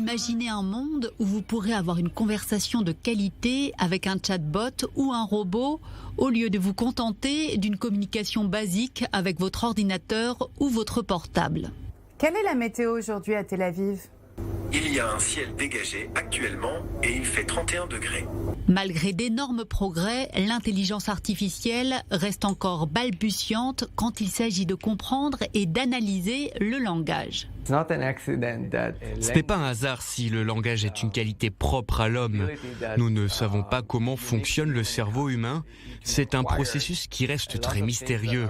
Imaginez un monde où vous pourrez avoir une conversation de qualité avec un chatbot ou un robot au lieu de vous contenter d'une communication basique avec votre ordinateur ou votre portable. Quelle est la météo aujourd'hui à Tel Aviv ? Il y a un ciel dégagé actuellement et il fait 31 degrés. Malgré d'énormes progrès, l'intelligence artificielle reste encore balbutiante quand il s'agit de comprendre et d'analyser le langage. Ce n'est pas un hasard si le langage est une qualité propre à l'homme. Nous ne savons pas comment fonctionne le cerveau humain. C'est un processus qui reste très mystérieux.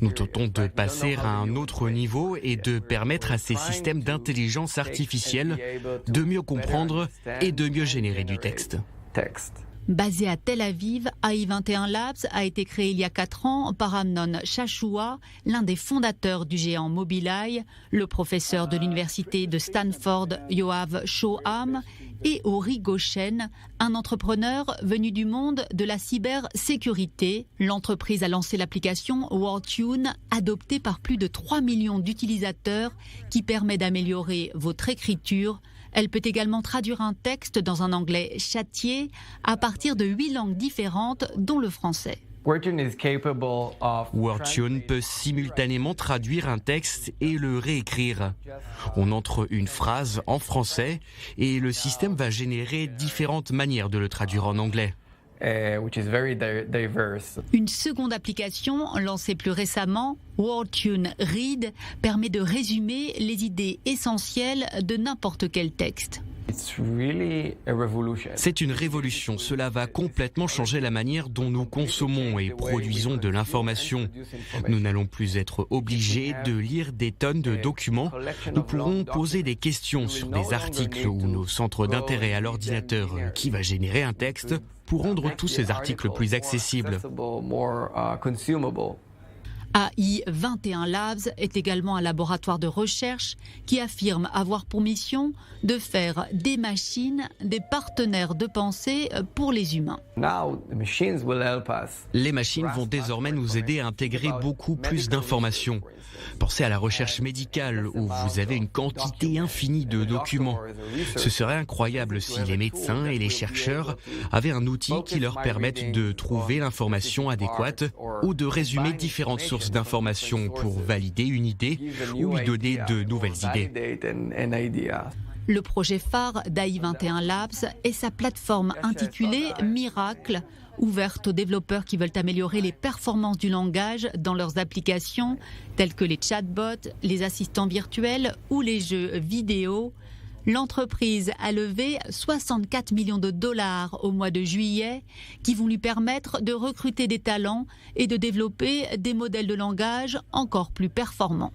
Nous tentons de passer à un autre niveau et de permettre à ces systèmes d'intelligence artificielle de mieux comprendre et de mieux générer du texte. Basé à Tel Aviv, AI21 Labs a été créé il y a 4 ans par Amnon Shashua, l'un des fondateurs du géant Mobileye, le professeur de l'université de Stanford Yoav Shoham et Ori Goshen, un entrepreneur venu du monde de la cybersécurité. L'entreprise a lancé l'application WordTune, adoptée par plus de 3 millions d'utilisateurs, qui permet d'améliorer votre écriture. Elle peut également traduire un texte dans un anglais châtié à partir de 8 langues différentes, dont le français. WordTune peut simultanément traduire un texte et le réécrire. On entre une phrase en français et le système va générer différentes manières de le traduire en anglais. Une seconde application, lancée plus récemment, WordTune Read, permet de résumer les idées essentielles de n'importe quel texte. C'est une révolution. Cela va complètement changer la manière dont nous consommons et produisons de l'information. Nous n'allons plus être obligés de lire des tonnes de documents. Nous pourrons poser des questions sur des articles ou nos centres d'intérêt à l'ordinateur qui va générer un texte pour rendre tous ces articles plus accessibles. AI21 Labs est également un laboratoire de recherche qui affirme avoir pour mission de faire des machines des partenaires de pensée pour les humains. Les machines vont désormais nous aider à intégrer beaucoup plus d'informations. Pensez à la recherche médicale où vous avez une quantité infinie de documents. Ce serait incroyable si les médecins et les chercheurs avaient un outil qui leur permette de trouver l'information adéquate ou de résumer différentes sources d'informations pour valider une idée ou lui donner de nouvelles idées. Le projet phare d'AI21 Labs est sa plateforme intitulée Miracle, ouverte aux développeurs qui veulent améliorer les performances du langage dans leurs applications, telles que les chatbots, les assistants virtuels ou les jeux vidéo. L'entreprise a levé 64 millions de dollars au mois de juillet, qui vont lui permettre de recruter des talents et de développer des modèles de langage encore plus performants.